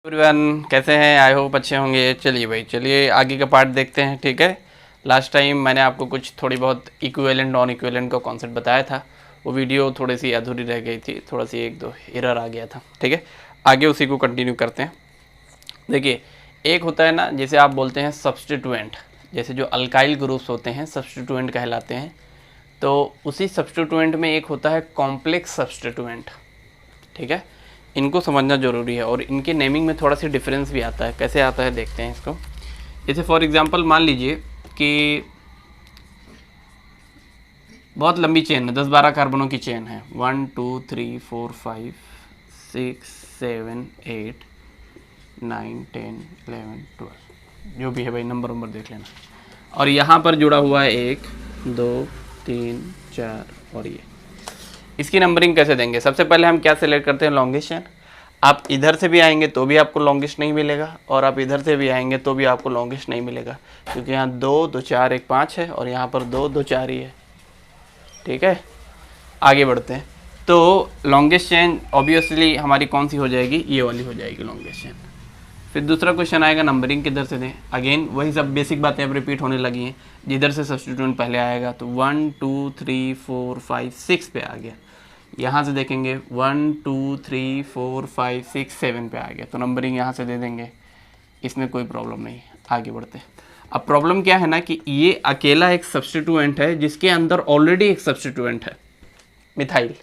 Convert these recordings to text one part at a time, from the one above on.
Everyone कैसे हैं? I hope अच्छे होंगे। चलिए आगे का पार्ट देखते हैं। ठीक है, लास्ट टाइम मैंने आपको कुछ थोड़ी बहुत इक्विवेलेंट नॉन इक्विवेलेंट का कॉन्सेप्ट बताया था। वो वीडियो थोड़ी सी अधूरी रह गई थी, थोड़ा सी एक दो एरर आ गया था। ठीक है, आगे उसी को कंटिन्यू करते हैं। देखिए, एक होता है ना, जैसे आप बोलते हैं सब्स्टिट्यूएंट, जैसे जो अल्काइल ग्रुप्स होते हैं सब्स्टिट्यूएंट कहलाते हैं। तो उसी सब्स्टिट्यूएंट में एक होता है कॉम्प्लेक्स सब्स्टिट्यूएंट। ठीक है, इनको समझना ज़रूरी है और इनके नेमिंग में थोड़ा सी डिफरेंस भी आता है। कैसे आता है देखते हैं इसको। जैसे फॉर एग्जांपल मान लीजिए कि बहुत लंबी चेन है, 10-12 कार्बनों की चेन है। 1 2 3 4 5 6 7 8 9 10 11 12, जो भी है भाई, नंबर देख लेना। और यहाँ पर जुड़ा हुआ है 1 2 3 4 और ये। इसकी नंबरिंग कैसे देंगे? सबसे पहले हम क्या सेलेक्ट करते हैं? Longest chain. आप इधर से भी आएंगे तो भी आपको लॉन्गेस्ट नहीं मिलेगा, और आप इधर से भी आएंगे तो भी आपको लॉन्गेस्ट नहीं मिलेगा, क्योंकि यहाँ 2 2 4 1 5 है और यहाँ पर 2 2 4 ही है। ठीक है, आगे बढ़ते हैं। तो लॉन्गेस्ट चेन ऑब्वियसली हमारी कौन सी हो जाएगी? ये वाली हो जाएगी लॉन्गेस्ट चेन। फिर दूसरा क्वेश्चन आएगा, नंबरिंग किधर से दें? अगेन वही सब बेसिक बातें अब रिपीट होने लगी हैं। जिधर से सब्स्टिट्यूएंट पहले आएगा तो 1 2 3 4 5 6 पे आ गया। यहाँ से देखेंगे 1 2 3 4 5 6 7 पे आ गया, तो नंबरिंग यहाँ से दे देंगे। इसमें कोई प्रॉब्लम नहीं है। आगे बढ़ते हैं। अब प्रॉब्लम क्या है ना कि ये अकेला एक सब्स्टिट्यूएंट है जिसके अंदर ऑलरेडी एक सब्स्टिट्यूएंट है, मिथाइल।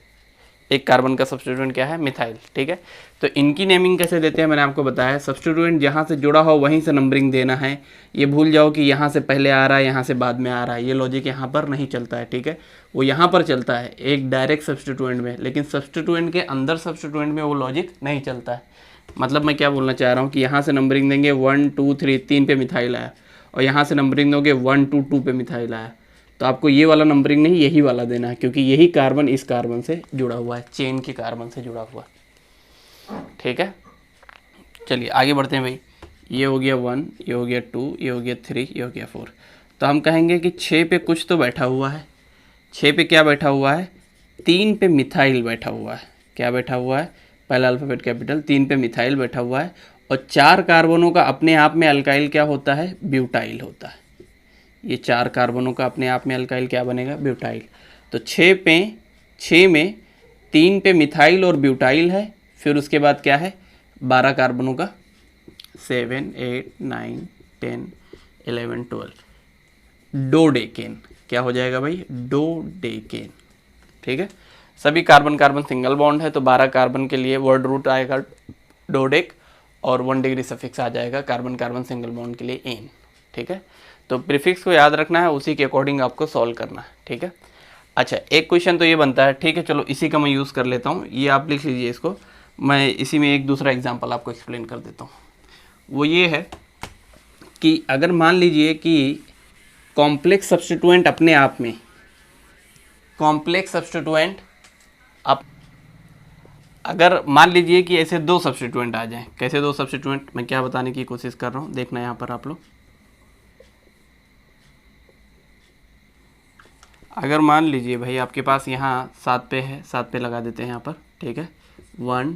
एक कार्बन का सब्स्टिट्यूएंट क्या है? मिथाइल। ठीक है, तो इनकी नेमिंग कैसे देते हैं मैंने आपको बताया। सब्स्टिट्यूएंट जहाँ से जुड़ा हो वहीं से नंबरिंग देना है। ये भूल जाओ कि यहाँ से पहले आ रहा है यहाँ से बाद में आ रहा है, ये लॉजिक यहाँ पर नहीं चलता है। ठीक है, वो यहाँ पर चलता है एक डायरेक्ट सब्स्टिट्यूएंट में, लेकिन सब्स्टिट्यूएंट के अंदर सब्स्टिट्यूएंट में वो लॉजिक नहीं चलता है। मतलब मैं क्या बोलना चाह रहा हूँ कि यहाँ से नंबरिंग देंगे 1 2 3 3 पे मिथाइल आया, और यहाँ से नंबरिंग दोगे 1 2 2 पे मिथाइल आया, तो आपको ये वाला नंबरिंग नहीं यही वाला देना है, क्योंकि यही कार्बन इस कार्बन से जुड़ा हुआ है, चेन के कार्बन से जुड़ा हुआ। ठीक है, चलिए आगे बढ़ते हैं भाई। ये हो गया 1, ये हो गया 2, ये हो गया 3, ये हो गया 4। तो हम कहेंगे कि 6 पे कुछ तो बैठा हुआ है। 6 पे क्या बैठा हुआ है? 3 पे मिथाइल बैठा हुआ है। क्या बैठा हुआ है? पहला अल्फ़ाबेट कैपिटल, 3 पे मिथाइल बैठा हुआ है। और 4 कार्बनों का अपने आप में अल्काइल क्या होता है? ब्यूटाइल होता है। ये 4 कार्बनों का अपने आप में अल्काइल क्या बनेगा? ब्यूटाइल। तो 6 में 3 पे मिथाइल और ब्यूटाइल है। फिर उसके बाद क्या है? 12 कार्बनों का 7 8 9 10 11 12, डोडेकेन। क्या हो जाएगा भाई? डोडेकेन। ठीक है, सभी कार्बन कार्बन सिंगल बॉन्ड है, तो 12 कार्बन के लिए वर्ड रूट आएगा डोडेक, और 1 डिग्री सफिक्स आ जाएगा कार्बन कार्बन सिंगल बॉन्ड के लिए एन। ठीक है, तो प्रीफिक्स को याद रखना है, उसी के अकॉर्डिंग आपको सॉल्व करना है। ठीक है, अच्छा एक क्वेश्चन तो ये बनता है। ठीक है, चलो इसी का मैं यूज़ कर लेता हूँ, ये आप लिख लीजिए इसको। मैं इसी में एक दूसरा एग्जांपल आपको एक्सप्लेन कर देता हूँ। वो ये है कि अगर मान लीजिए कि कॉम्प्लेक्स सब्स्टिट्यूएंट अपने आप में, कॉम्प्लेक्स सब्स्टिट्यूएंट आप अगर मान लीजिए कि ऐसे 2 सब्स्टिट्यूएंट आ जाएं। कैसे 2 सब्स्टिट्यूएंट? मैं क्या बताने की कोशिश कर रहा हूँ, देखना यहाँ पर आप लोग। अगर मान लीजिए भाई आपके पास यहाँ 7 पे है, 7 पे लगा देते हैं यहाँ पर। ठीक है, 1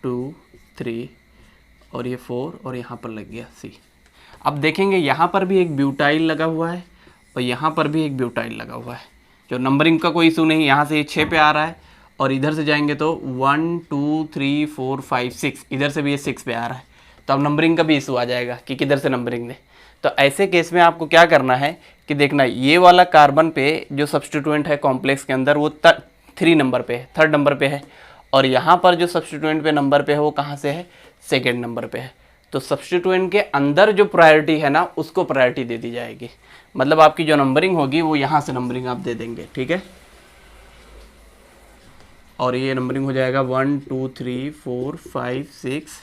2 3 और ये 4 और यहाँ पर लग गया C। अब देखेंगे यहाँ पर भी एक ब्यूटाइल लगा हुआ है और यहाँ पर भी एक ब्यूटाइल लगा हुआ है। जो नंबरिंग का कोई इशू नहीं, यहाँ से ये 6 पे आ रहा है और इधर से जाएंगे तो 1 2 3 4 5 6, इधर से भी ये 6 पे आ रहा है। तो अब नंबरिंग का भी इशू आ जाएगा कि किधर से नंबरिंग दें। तो ऐसे केस में आपको क्या करना है कि देखना, ये वाला कार्बन पे जो सब्स्टिट्यूएंट है कॉम्प्लेक्स के अंदर वो 3 नंबर पे है, 3rd नंबर पे है, और यहाँ पर जो सब्स्टिट्यूएंट पे नंबर पे है वो कहाँ से है? 2nd नंबर पे है। तो सब्स्टिट्यूएंट के अंदर जो प्रायोरिटी है ना, उसको प्रायोरिटी दे दी जाएगी। मतलब आपकी जो नंबरिंग होगी वो यहाँ से नंबरिंग आप दे देंगे। ठीक है, और ये नंबरिंग हो जाएगा 1 2 3 4 5 6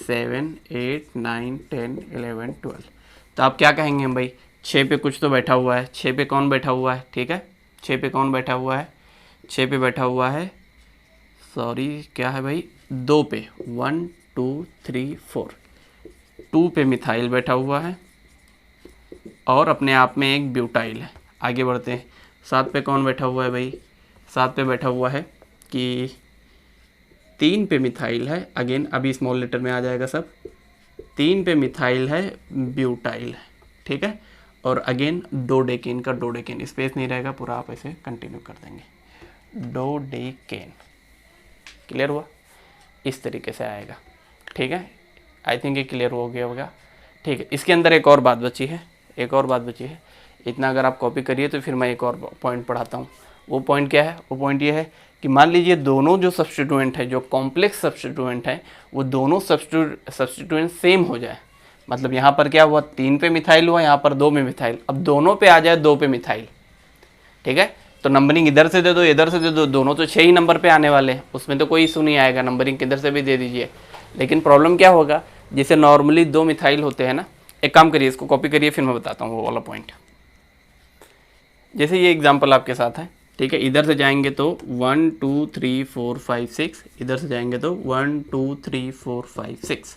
7 8 9 10 11 12। तो आप क्या कहेंगे भाई? 6 पे कुछ तो बैठा हुआ है। 6 पे कौन बैठा हुआ है? ठीक है, 6 पे कौन बैठा हुआ है? 6 पे बैठा हुआ है, सॉरी क्या है भाई, 2 पे 1 2 3 4, 2 पे मिथाइल बैठा हुआ है और अपने आप में एक ब्यूटाइल है। आगे बढ़ते हैं। 7 पे कौन बैठा हुआ है भाई? 7 पे बैठा हुआ है कि 3 पे मिथाइल है, अगेन अभी स्मॉल लेटर में आ जाएगा सब, 3 पे मिथाइल है, ब्यूटाइल है, ठीक है। और अगेन डोडेकेन का डोडेकेन, स्पेस नहीं रहेगा, पूरा आप ऐसे कंटिन्यू कर देंगे, डोडेकेन। क्लियर हुआ? इस तरीके से आएगा, ठीक है। आई थिंक ये क्लियर हो गया होगा, ठीक है। इसके अंदर एक और बात बची है, एक और बात बची है। इतना अगर आप कॉपी करिए तो फिर मैं एक और पॉइंट पढ़ाता हूँ। वो पॉइंट क्या है? वो पॉइंट ये है कि मान लीजिए दोनों जो सब्स्टिट्यूएंट है, जो कॉम्प्लेक्स सब्स्टिट्यूएंट है, वो दोनों सब्स्टिट्यूएंट सेम हो जाए। मतलब यहाँ पर क्या हुआ, 3 पे मिथाइल हुआ, यहाँ पर 2 में मिथाइल, अब दोनों पे आ जाए 2 पे मिथाइल, ठीक है। तो नंबरिंग इधर से दे दो, इधर से दे दो, दोनों तो 6 ही नंबर पे आने वाले हैं, उसमें तो कोई इशू नहीं आएगा, नंबरिंग किधर से भी दे दीजिए। लेकिन प्रॉब्लम क्या होगा, जैसे नॉर्मली 2 मिथाइल होते हैं ना, एक काम करिए, इसको कॉपी करिए, फिर मैं बताता हूँ वो वाला पॉइंट। जैसे ये एग्जाम्पल आपके साथ है, ठीक है। इधर से जाएंगे तो 1 2 3 4 5 6, इधर से जाएंगे तो 1 2 3 4 5 6,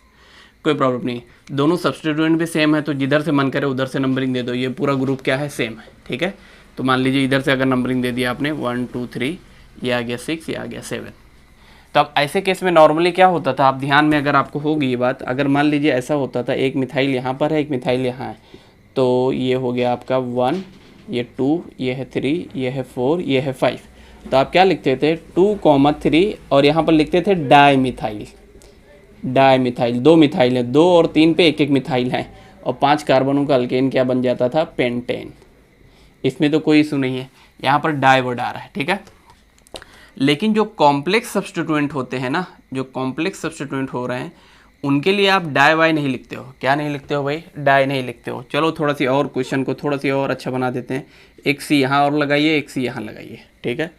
कोई प्रॉब्लम नहीं। दोनों सब्स्टिट्यूएंट भी सेम है, तो जिधर से मन करे उधर से नंबरिंग दे दो, ये पूरा ग्रुप क्या है, सेम है, ठीक है। तो मान लीजिए इधर से अगर नंबरिंग दे दिया आपने 1 2 3, ये आ गया 6, ये आ गया 7। तो अब ऐसे केस में नॉर्मली क्या होता था, आप ध्यान में अगर आपको होगी ये बात, अगर मान लीजिए ऐसा होता था, एक मिथाइल यहाँ पर है, एक मिथाइल यहाँ है, तो ये हो गया आपका 1, ये 2, ये है 3, ये है 4, ये है 5। तो आप क्या लिखते थे, 2, 3, और यहाँ पर लिखते थे di methyl. Di methyl, 2 methyl है, 2 और 3 पे एक एक मिथाइल है, और 5 कार्बनों का अल्केन क्या बन जाता था, पेंटेन। इसमें तो कोई इशू नहीं है, यहाँ पर डाई वर्ड आ रहा है, ठीक है। लेकिन जो कॉम्प्लेक्स सब्स्टिट्यूएंट होते हैं ना, जो कॉम्प्लेक्स सब्स्टिट्यूएंट हो रहे हैं, उनके लिए आप डाई वाई नहीं लिखते हो। क्या नहीं लिखते हो भाई, डाई नहीं लिखते हो। चलो थोड़ा सी और क्वेश्चन को थोड़ा सी और अच्छा बना देते हैं, एक सी यहाँ और लगाइए, एक सी यहाँ लगाइए, ठीक है।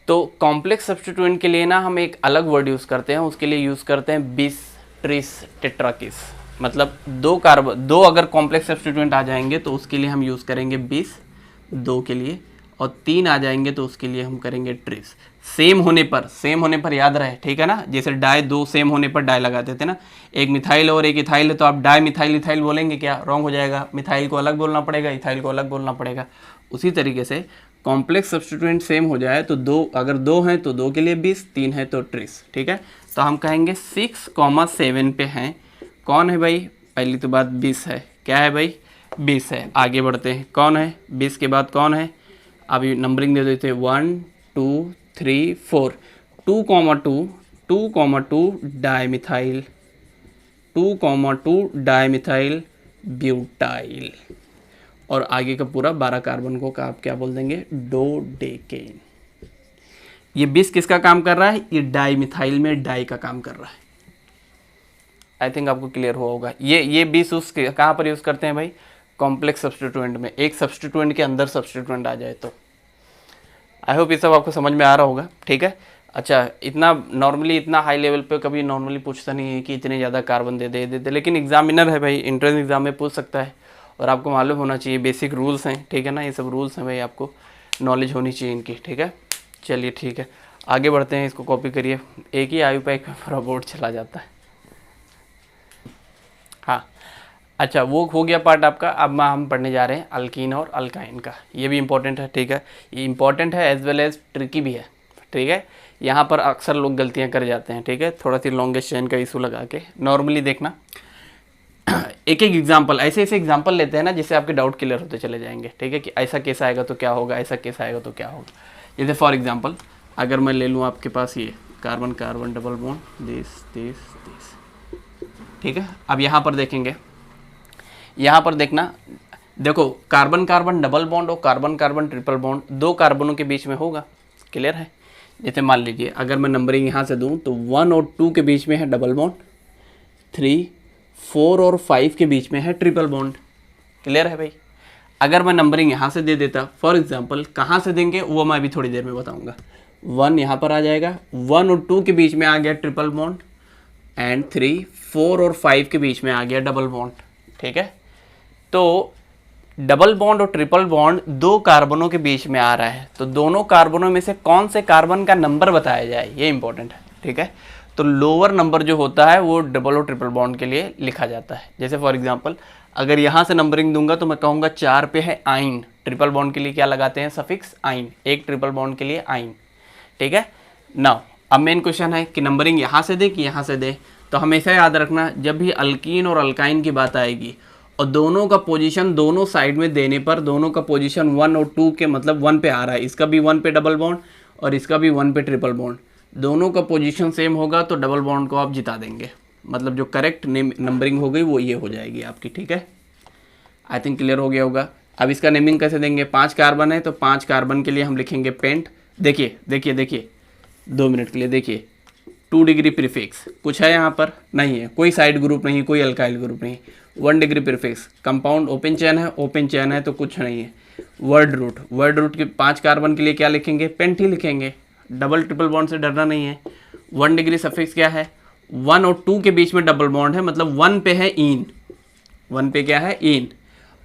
तो कॉम्प्लेक्स सब्स्टिट्यूएंट के लिए ना हम एक अलग वर्ड यूज़ करते हैं, उसके लिए यूज़ करते हैं बिस ट्रिस टेट्राकिस। मतलब 2 अगर कॉम्प्लेक्स सब्स्टिट्यूएंट आ जाएंगे तो उसके लिए हम यूज़ करेंगे बिस 2 के लिए, और 3 आ जाएंगे तो उसके लिए हम करेंगे ट्रिस। सेम होने पर याद रहे, ठीक है ना। जैसे डाई 2 सेम होने पर डाई लगाते थे ना, एक मिथाइल और एक इथाइल है, तो आप डाई मिथाइल इथाइल बोलेंगे, क्या रॉन्ग हो जाएगा, मिथाइल को अलग बोलना पड़ेगा, इथाइल को अलग बोलना पड़ेगा। उसी तरीके से कॉम्प्लेक्स सब्स्टिट्यूएंट सेम हो जाए तो 2, अगर 2 हैं तो 2 के लिए 20, 3 है तो ट्रिस, ठीक है। तो हम कहेंगे 6,7 पे हैं, कौन है भाई, पहली तो बात 20 है, क्या है भाई, 20 है। आगे बढ़ते हैं, कौन है 20 के बाद कौन है, अभी नंबरिंग दे देते हैं 1 2 3 4, 2,2 di methyl, 2,2 di methyl butyl, और आगे का पूरा 12 कार्बन को का आप क्या बोल देंगे, डोडेकेन। ये 20 किसका काम कर रहा है, ये डाई मिथाइल में डाई का काम कर रहा है। आई थिंक आपको क्लियर हुआ होगा। ये 20 उस कहाँ पर यूज़ करते हैं भाई, कॉम्प्लेक्स सब्स्टिट्यूएंट में, एक सब्स्टिट्यूएंट के अंदर सब्स्टिट्यूएंट आ जाए तो। आई होप ये सब आपको समझ में आ रहा होगा, ठीक है। अच्छा, इतना नॉर्मली इतना हाई लेवल पे कभी नॉर्मली पूछता नहीं है कि इतने ज़्यादा कार्बन दे दे, लेकिन एग्जामिनर है भाई, एंट्रेंस एग्जाम में पूछ सकता है, और आपको मालूम होना चाहिए, बेसिक रूल्स हैं, ठीक है ना। ये सब रूल्स हैं भाई, आपको नॉलेज होनी चाहिए इनकी, ठीक है। चलिए ठीक है, आगे बढ़ते हैं, इसको कॉपी करिए। एक ही आयु पैक में पूरा बोर्ड चला जाता है। हाँ, अच्छा वो हो गया पार्ट आपका। अब हम पढ़ने जा रहे हैं अल्कीन और अल्काइन का। ये भी इंपॉर्टेंट है, ठीक है। ये इंपॉर्टेंट है एज वेल एज ट्रिकी भी है, ठीक है। यहाँ पर अक्सर लोग गलतियाँ कर जाते हैं, ठीक है, थोड़ा सी लॉन्गेस्ट चेन का इशू लगा के। नॉर्मली देखना एक एक एग्जाम्पल, ऐसे एग्जाम्पल लेते हैं ना, जिससे आपके डाउट क्लियर होते चले जाएंगे, ठीक है, कि ऐसा केस आएगा तो क्या होगा, ऐसा केस आएगा तो क्या होगा। जैसे फॉर एग्जाम्पल अगर मैं ले लूँ आपके पास ये carbon carbon double bond, this, ठीक है। अब यहाँ पर देखेंगे, यहाँ पर देखना, देखो कार्बन कार्बन डबल बॉन्ड और कार्बन कार्बन ट्रिपल बॉन्ड 2 कार्बनों के बीच में होगा, क्लियर है। जैसे मान लीजिए अगर मैं नंबरिंग यहाँ से दूँ तो 1 और 2 के बीच में है डबल बॉन्ड, 3, 4 और 5 के बीच में है ट्रिपल बॉन्ड, क्लियर है भाई। अगर मैं नंबरिंग यहाँ से दे देता, फॉर एग्जांपल कहाँ से देंगे वो मैं अभी थोड़ी देर में बताऊँगा। 1 यहाँ पर आ जाएगा, 1 और 2 के बीच में आ गया ट्रिपल बॉन्ड, एंड 3, 4 और 5 के बीच में आ गया डबल बॉन्ड, ठीक है। तो डबल बॉन्ड और ट्रिपल बॉन्ड 2 कार्बनों के बीच में आ रहा है, तो दोनों कार्बनों में से कौन से कार्बन का नंबर बताया जाए, ये इंपॉर्टेंट है, ठीक है। तो लोअर नंबर जो होता है वो डबल और ट्रिपल बॉन्ड के लिए लिखा जाता है। जैसे फॉर एग्जांपल अगर यहाँ से नंबरिंग दूंगा तो मैं कहूँगा 4 पे है आइन, ट्रिपल बॉन्ड के लिए क्या लगाते हैं, सफिक्स आइन, एक ट्रिपल बॉन्ड के लिए आइन, ठीक है। नाउ अब मेन क्वेश्चन है कि नंबरिंग यहाँ से दे कि यहाँ से दे। तो हमेशा याद रखना, जब भी अल्कीन और अल्काइन की बात आएगी और दोनों का पोजीशन दोनों साइड में देने पर दोनों का पोजीशन 1 और 2 के मतलब 1 पे आ रहा है, इसका भी 1 पे डबल बॉन्ड और इसका भी 1 पे ट्रिपल बॉन्ड, दोनों का पोजीशन सेम होगा तो डबल बॉन्ड को आप जिता देंगे। मतलब जो करेक्ट नंबरिंग हो गई वो ये हो जाएगी आपकी। ठीक है, आई थिंक क्लियर हो गया होगा। अब इसका नेमिंग कैसे देंगे, 5 कार्बन है तो 5 कार्बन के लिए हम लिखेंगे पेंट। देखिए देखिए देखिए 2 मिनट के लिए देखिए, 2 डिग्री प्रीफिक्स कुछ है यहाँ पर नहीं है, कोई साइड ग्रुप नहीं, कोई अल्काइल ग्रुप नहीं। 1 degree prefix, compound open chain है तो कुछ नहीं है। वर्ड रूट के 5 कार्बन के लिए क्या लिखेंगे, पेंट ही लिखेंगे, डबल ट्रिपल बॉन्ड से डरना नहीं है। 1 डिग्री सफिक्स क्या है, 1 और 2 के बीच में डबल बॉन्ड है, मतलब 1 पे है इन, 1 पे क्या है इन।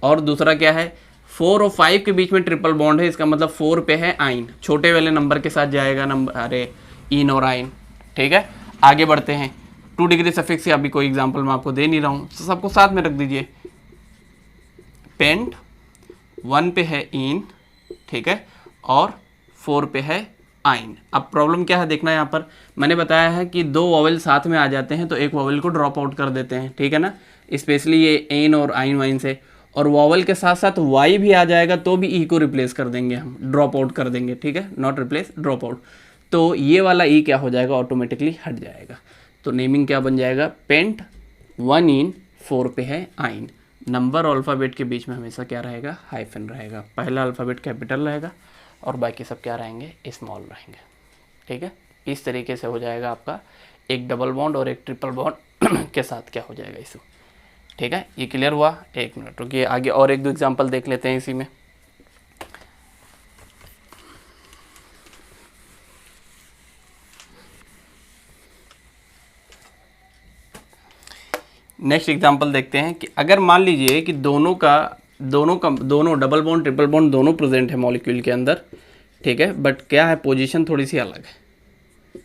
और दूसरा क्या है, 4 और 5 के बीच में ट्रिपल बॉन्ड है, इसका मतलब 4 पे है आइन, छोटे वाले नंबर के साथ जाएगा नंबर, अरे इन और आइन। ठीक है, आगे बढ़ते हैं। 2 डिग्री सफिक्स से अभी कोई एग्जांपल मैं आपको दे नहीं रहा हूँ, तो सबको साथ में रख दीजिए। पेंट 1 पे है इन, ठीक है, और 4 पे है आइन। अब प्रॉब्लम क्या है देखना, यहाँ पर मैंने बताया है कि 2 वॉवेल साथ में आ जाते हैं तो एक वॉवेल को ड्रॉप आउट कर देते हैं। ठीक है ना, स्पेशली ये एन और आइन वाइन से, और वॉवेल के साथ साथ वाई भी आ जाएगा तो भी ई को रिप्लेस कर देंगे, हम ड्रॉप आउट कर देंगे। ठीक है, नॉट रिप्लेस, ड्रॉप आउट। तो ये वाला ई क्या हो जाएगा, ऑटोमेटिकली हट जाएगा। तो नेमिंग क्या बन जाएगा, पेंट 1 इन, 4 पे है आइन। नंबर और अल्फ़ाबेट के बीच में हमेशा क्या रहेगा, हाइफन रहेगा। पहला अल्फ़ाबेट कैपिटल रहेगा और बाकी सब क्या रहेंगे, स्मॉल रहेंगे। ठीक है, इस तरीके से हो जाएगा आपका एक डबल बॉन्ड और एक ट्रिपल बॉन्ड के साथ क्या हो जाएगा इशू। ठीक है, ये क्लियर हुआ। 1 मिनट रुकिए, आगे और 1-2 एग्जाम्पल देख लेते हैं इसी में। नेक्स्ट एग्जांपल देखते हैं कि अगर मान लीजिए कि दोनों डबल बॉन्ड ट्रिपल बॉन्ड दोनों प्रेजेंट है मॉलिक्यूल के अंदर। ठीक है, बट क्या है, पोजीशन थोड़ी सी अलग है।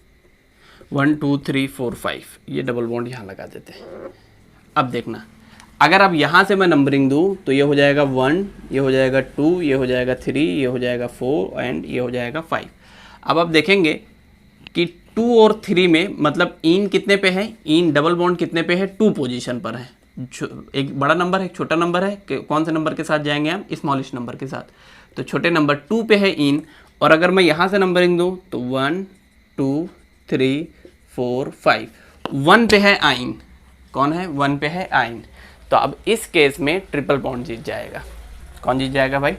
1 2 3 4 5 ये डबल बॉन्ड यहाँ लगा देते हैं। अब देखना, अगर अब यहाँ से मैं नंबरिंग दूँ तो ये हो जाएगा 1, ये हो जाएगा 2, ये हो जाएगा 3, ये हो जाएगा 4 एंड ये हो जाएगा 5। अब आप देखेंगे कि 2 और 3 में मतलब इन कितने पे है, इन डबल बॉन्ड कितने पे है, 2 पोजीशन पर है। एक बड़ा नंबर है, एक छोटा नंबर है, कौन से नंबर के साथ जाएंगे हम, स्मॉलिश नंबर के साथ। तो छोटे नंबर 2 पे है इन, और अगर मैं यहाँ से नंबरिंग दूँ तो 1 2 3 4 5, 1 पे है आइन। कौन है, 1 पे है आइन। तो अब इस केस में ट्रिपल बॉन्ड जीत जाएगा। कौन जीत जाएगा भाई,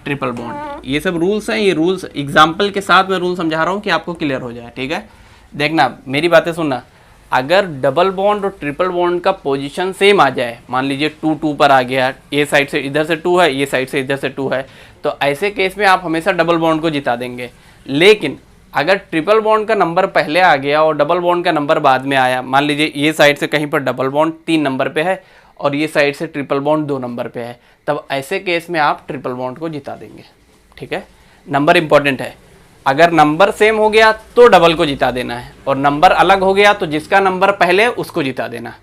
ट्रिपल बॉन्ड। ये सब रूल्स हैं, ये रूल्स एग्जाम्पल के साथ मैं रूल समझा रहा हूँ कि आपको क्लियर हो जाए। ठीक है, देखना मेरी बातें सुनना। अगर डबल बॉन्ड और ट्रिपल बॉन्ड का पोजीशन सेम आ जाए, मान लीजिए 2 2 पर आ गया, ये साइड से इधर से 2 है, ये साइड से इधर से 2 है, तो ऐसे केस में आप हमेशा डबल बॉन्ड को जिता देंगे। लेकिन अगर ट्रिपल बॉन्ड का नंबर पहले आ गया और डबल बॉन्ड का नंबर बाद में आया, मान लीजिए ये साइड से कहीं पर डबल बॉन्ड 3 नंबर पे है और ये साइड से ट्रिपल बॉन्ड 2 नंबर पे है, तब ऐसे केस में आप ट्रिपल बॉन्ड को जिता देंगे। ठीक है, नंबर इंपॉर्टेंट है। अगर नंबर सेम हो गया तो डबल को जिता देना है, और नंबर अलग हो गया तो जिसका नंबर पहले उसको जिता देना।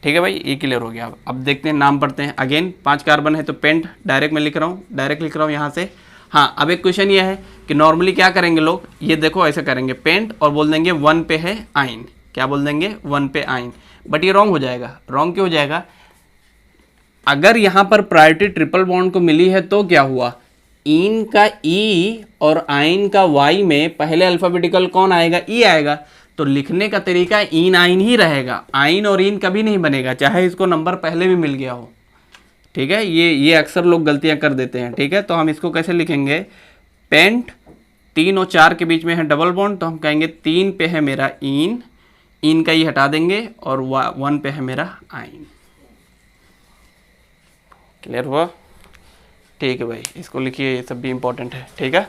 ठीक है भाई, ये क्लियर हो गया। अब देखते हैं, नाम पढ़ते हैं। अगेन 5 कार्बन है तो पेंट डायरेक्ट मैं लिख रहा हूँ यहाँ से। हाँ, अब एक क्वेश्चन ये है कि नॉर्मली क्या करेंगे लोग, ये देखो ऐसे करेंगे, पेंट और बोल देंगे 1 पे है आइन। क्या बोल देंगे, 1 पे आइन। बट ये रॉन्ग हो जाएगा। रॉन्ग क्यों हो जाएगा, अगर यहाँ पर प्रायोरिटी ट्रिपल बॉन्ड को मिली है तो क्या हुआ, इन का ई और आइन का वाई में पहले अल्फाबेटिकल कौन आएगा, ई आएगा। तो लिखने का तरीका इन आइन ही रहेगा, आइन और इन कभी नहीं बनेगा, चाहे इसको नंबर पहले भी मिल गया हो। ठीक है, ये अक्सर लोग गलतियां कर देते हैं। ठीक है, तो हम इसको कैसे लिखेंगे, पेंट 3 और 4 के बीच में है डबल बॉन्ड, तो हम कहेंगे 3 पे है मेरा इन का ई हटा देंगे और 1 पे है मेरा आइन। क्लियर हुआ। ठीक है भाई, इसको लिखिए, ये सब भी इंपॉर्टेंट है। ठीक है,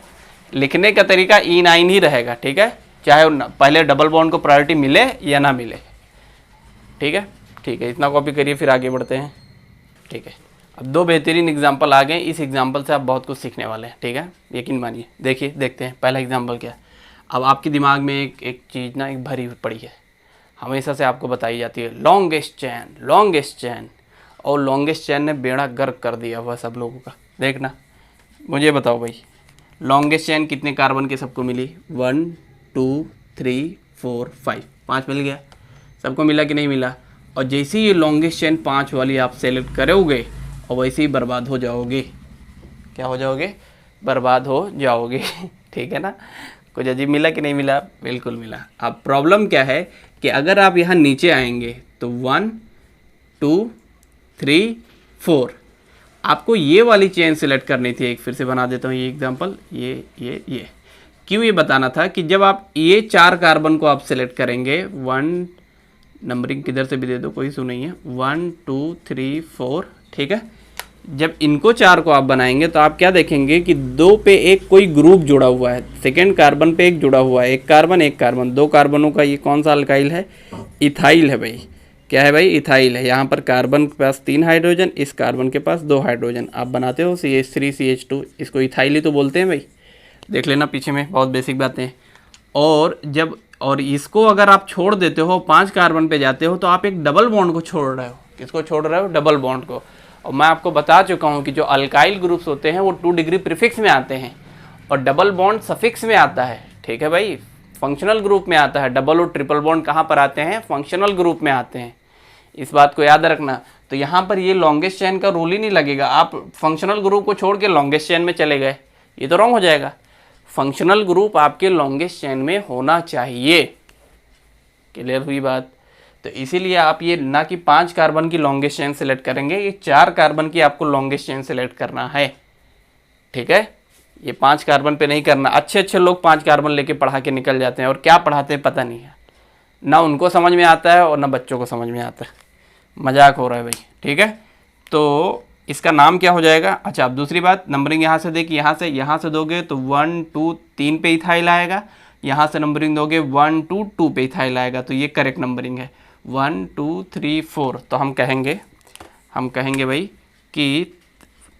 लिखने का तरीका इन आइन ही रहेगा। ठीक है, चाहे पहले डबल बॉन्ड को प्रायोरिटी मिले या ना मिले। ठीक है, इतना कॉपी करिए, फिर आगे बढ़ते हैं। ठीक है, अब 2 बेहतरीन एग्जाम्पल आ गए। इस एग्जाम्पल से आप बहुत कुछ सीखने वाले हैं। ठीक है, यकीन मानिए। देखिए, देखते हैं पहला एग्जाम्पल क्या है। अब आपके दिमाग में एक चीज़ ना एक भरी पड़ी है, हमेशा से आपको बताई जाती है, लॉन्गेस्ट चैन, और लॉन्गेस्ट चैन ने बेड़ा गर्क कर दिया हुआ सब लोगों का। देखना, मुझे बताओ भाई, लॉन्गेस्ट चैन कितने कार्बन के सबको मिली, 1 2 3 4 5, 5 मिल गया। सबको मिला कि नहीं मिला? और जैसे ही ये लॉन्गेस्ट चेन 5 वाली आप सेलेक्ट करोगे और वैसे ही बर्बाद हो जाओगे। क्या हो जाओगे? बर्बाद हो जाओगे। ठीक है ना? कुछ अजीब मिला कि नहीं मिला? बिल्कुल मिला। अब प्रॉब्लम क्या है कि अगर आप यहाँ नीचे आएंगे तो 1 2 3 4 आपको ये वाली चेन सिलेक्ट करनी थी। एक फिर से बना देता हूँ ये एग्जांपल। ये क्यों ये बताना था कि जब आप ये 4 कार्बन को आप सिलेक्ट करेंगे, 1 नंबरिंग किधर से भी दे दो, कोई इशू नहीं है, 1 2 3 4, ठीक है। जब इनको 4 को आप बनाएंगे तो आप क्या देखेंगे कि 2 पे एक कोई ग्रुप जुड़ा हुआ है, सेकेंड कार्बन पे एक जुड़ा हुआ है, एक कार्बन 2 कार्बनों का ये कौन सा अल्काइल है? इथाइल है भाई। क्या है भाई? इथाइल है। यहाँ पर कार्बन के पास 3 हाइड्रोजन, इस कार्बन के पास 2 हाइड्रोजन। आप बनाते हो CH3 CH2, इसको इथाइल ही तो बोलते हैं भाई। देख लेना पीछे में, बहुत बेसिक बातें हैं। और इसको अगर आप छोड़ देते हो, 5 कार्बन पे जाते हो, तो आप एक डबल बॉन्ड को छोड़ रहे हो। किसको छोड़ रहे हो? डबल बॉन्ड को। और मैं आपको बता चुका हूँ कि जो अल्काइल ग्रुप्स होते हैं वो 2 डिग्री प्रीफिक्स में आते हैं और डबल बॉन्ड सफिक्स में आता है। ठीक है भाई? फंक्शनल ग्रुप में आता है। डबल और ट्रिपल बॉन्ड कहाँ पर आते हैं? फंक्शनल ग्रुप में आते हैं। इस बात को याद रखना। तो यहाँ पर ये लॉन्गेस्ट चेन का रूल ही नहीं लगेगा। आप फंक्शनल ग्रुप को छोड़ के लॉन्गेस्ट चेन में चले गए, ये तो रॉन्ग हो जाएगा। फंक्शनल ग्रुप आपके लॉन्गेस्ट चेन में होना चाहिए। क्लियर हुई बात? तो इसीलिए आप ये ना कि 5 कार्बन की लॉन्गेस्ट चेन सेलेक्ट करेंगे, ये 4 कार्बन की आपको लॉन्गेस्ट चेन सेलेक्ट करना है। ठीक है? ये 5 कार्बन पे नहीं करना। अच्छे लोग 5 कार्बन लेके पढ़ा के निकल जाते हैं और क्या पढ़ाते हैं पता नहीं है, ना उनको समझ में आता है और ना बच्चों को समझ में आता है। मजाक हो रहा है भाई। ठीक है? तो इसका नाम क्या हो जाएगा? अच्छा, अब दूसरी बात, नंबरिंग यहाँ से देखिए, यहाँ से दोगे तो 1 2 3 पे इथाइल आएगा। यहाँ से नंबरिंग दोगे 1 2 2 पे इथाइल आएगा। तो ये करेक्ट नंबरिंग है। 1 2 3 4। तो हम कहेंगे भाई कि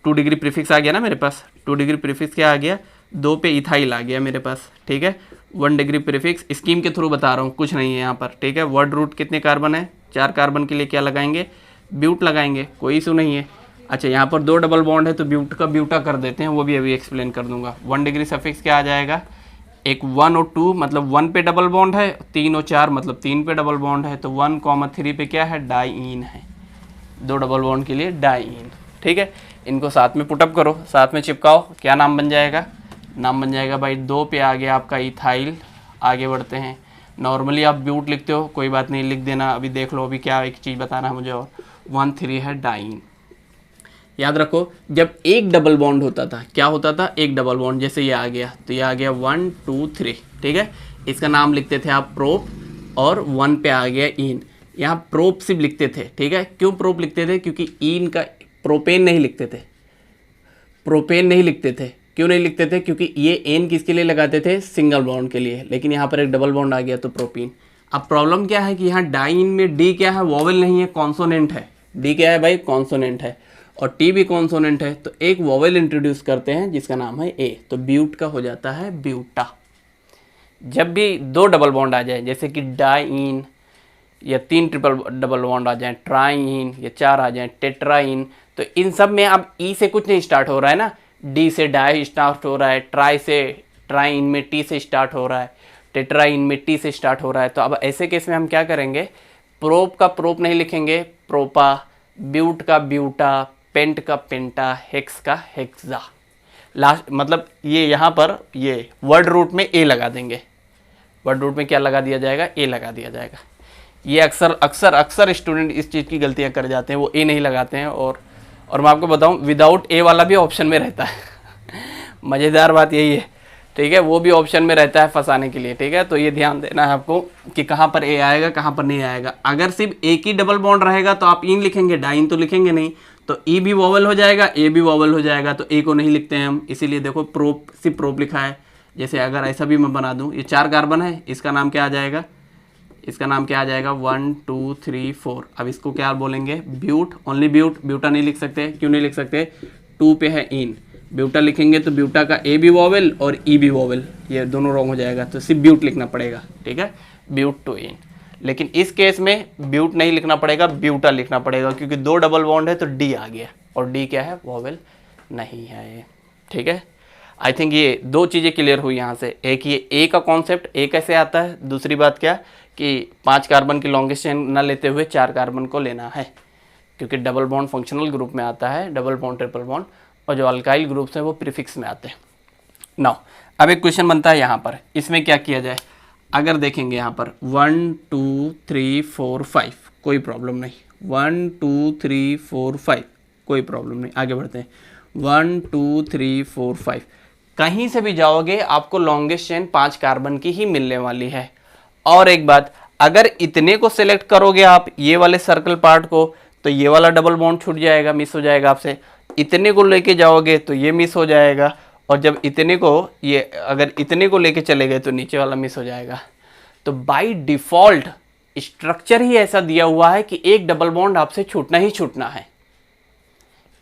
2 डिग्री प्रीफिक्स आ गया ना मेरे पास। 2 डिग्री प्रीफिक्स क्या आ गया? 2 पे इथाइल आ गया मेरे पास। ठीक है? 1 डिग्री प्रीफिक्स स्कीम के थ्रू बता रहा हूँ, कुछ नहीं है यहाँ पर। ठीक है? वर्ड रूट कितने कार्बन है? 4 कार्बन के लिए क्या लगाएंगे? ब्यूट लगाएंगे, कोई इशू नहीं है। अच्छा, यहाँ पर 2 डबल बॉन्ड है तो ब्यूट का ब्यूटा कर देते हैं, वो भी अभी एक्सप्लेन कर दूंगा। 1 डिग्री सफिक्स क्या आ जाएगा? एक 1 और 2 मतलब 1 पे डबल बॉन्ड है, 3 और 4 मतलब 3 पे डबल बॉन्ड है। तो 1,3 पे क्या है? डाईन है। 2 डबल बॉन्ड के लिए डाईन। ठीक है? इनको साथ में पुटअप करो, साथ में चिपकाओ, क्या नाम बन जाएगा? नाम बन जाएगा भाई 2 पे आ गया आपका इथाइल। आगे बढ़ते हैं। नॉर्मली आप ब्यूट लिखते हो, कोई बात नहीं, लिख देना। अभी देख लो, अभी क्या एक चीज़ बताना है मुझे और। 1 3 है डाईन। याद रखो, जब एक डबल बॉन्ड होता था, क्या होता था? एक डबल बॉन्ड। जैसे ये आ गया तो ये आ गया 1 2 3। ठीक है? इसका नाम लिखते थे आप प्रोप, और 1 पे आ गया इन। यहाँ प्रोप सिर्फ लिखते थे। ठीक है? क्यों प्रोप लिखते थे? क्योंकि इन का प्रोपेन नहीं लिखते थे, प्रोपेन नहीं लिखते थे। क्यों नहीं लिखते थे? क्योंकि ये एन किसके लिए लगाते थे? सिंगल बॉन्ड के लिए। लेकिन यहाँ पर एक डबल बॉन्ड आ गया तो प्रोपीन। अब प्रॉब्लम क्या है कि यहाँ डाइन में डी क्या है? वॉवेल नहीं है, कॉन्सोनेंट है। डी क्या है भाई? कॉन्सोनेंट है। और टी भी कॉन्सोनेंट है। तो एक वॉवेल इंट्रोड्यूस करते हैं जिसका नाम है ए। तो ब्यूट का हो जाता है ब्यूटा। जब भी 2 डबल बॉन्ड आ जाए, जैसे कि डाइन, या 3 ट्रिपल डबल बॉन्ड आ जाए, ट्राइन, या 4 आ जाए, टेट्राइन, तो इन सब में अब ई से कुछ नहीं स्टार्ट हो रहा है ना। डी से डाई स्टार्ट हो रहा है, ट्राई से, ट्राइन में टी से स्टार्ट हो रहा है, टेट्राइन में टी से स्टार्ट हो रहा है। तो अब ऐसे केस में हम क्या करेंगे? प्रोप का प्रोप नहीं लिखेंगे, प्रोपा। ब्यूट का ब्यूटा, पेंट का पेंटा, हेक्स का हेक्सा। लास्ट मतलब ये यहाँ पर ये वर्ड रूट में ए लगा देंगे। वर्ड रूट में क्या लगा दिया जाएगा? ए लगा दिया जाएगा। ये अक्सर स्टूडेंट इस चीज़ की गलतियाँ कर जाते हैं, वो ए नहीं लगाते हैं। और मैं आपको बताऊं, विदाउट ए वाला भी ऑप्शन में रहता है। मज़ेदार बात यही है। ठीक है? वो भी ऑप्शन में रहता है फंसाने के लिए। ठीक है? तो ये ध्यान देना है आपको कि कहाँ पर ए आएगा, कहाँ पर नहीं आएगा। अगर सिर्फ एक ही डबल बॉन्ड रहेगा तो आप इन लिखेंगे, डाइन तो लिखेंगे नहीं। तो ई भी वॉवल हो जाएगा, ए भी वॉवल हो जाएगा। तो ए को नहीं लिखते हैं हम, इसीलिए देखो प्रोप, सिर्फ प्रोप लिखा है। जैसे अगर ऐसा भी मैं बना दूँ, ये 4 कार्बन है, इसका नाम क्या आ जाएगा? इसका नाम क्या आ जाएगा? 1 2 3 4। अब इसको क्या बोलेंगे? ब्यूट, ओनली ब्यूट। ब्यूटा नहीं लिख सकते। क्यों नहीं लिख सकते? 2 पे है इन। ब्यूटा लिखेंगे तो ब्यूटा का ए भी वॉवेल और ई भी वॉवेल, ये दोनों रॉन्ग हो जाएगा। तो सिर्फ ब्यूट लिखना पड़ेगा। ठीक है? ब्यूट टू इन। लेकिन इस केस में ब्यूट नहीं लिखना पड़ेगा, ब्यूटा लिखना पड़ेगा, क्योंकि 2 डबल बॉन्ड है तो डी आ गया, और डी क्या है? वॉवेल नहीं है। ठीक है? आई थिंक ये दो चीज़ें क्लियर हुई यहाँ से। एक ये ए का कॉन्सेप्ट, ए कैसे आता है, दूसरी बात क्या कि 5 कार्बन की लॉन्गेस्ट चेन न लेते हुए 4 कार्बन को लेना है, क्योंकि डबल बॉन्ड फंक्शनल ग्रुप में आता है, डबल बॉन्ड ट्रिपल बॉन्ड, और जो अल्काइल ग्रुप्स हैं वो प्रीफिक्स में आते हैं। नाउ अब एक क्वेश्चन बनता है यहाँ पर, इसमें क्या किया जाए। अगर देखेंगे यहाँ पर 1 2 3 4 5 कोई प्रॉब्लम नहीं, 1 2 3 4 5 कोई प्रॉब्लम नहीं, आगे बढ़ते हैं। 1 2 3 4 5 कहीं से भी जाओगे आपको लॉन्गेस्ट चेन 5 कार्बन की ही मिलने वाली है। और एक बात, अगर इतने को सिलेक्ट करोगे आप ये वाले सर्कल पार्ट को, तो ये वाला डबल बॉन्ड छूट जाएगा, मिस हो जाएगा आपसे। इतने को लेके जाओगे तो ये मिस हो जाएगा, और जब इतने को ये अगर इतने को लेके चले गए तो नीचे वाला मिस हो जाएगा। तो बाय डिफॉल्ट स्ट्रक्चर ही ऐसा दिया हुआ है कि एक डबल बॉन्ड आपसे छूटना ही छूटना है,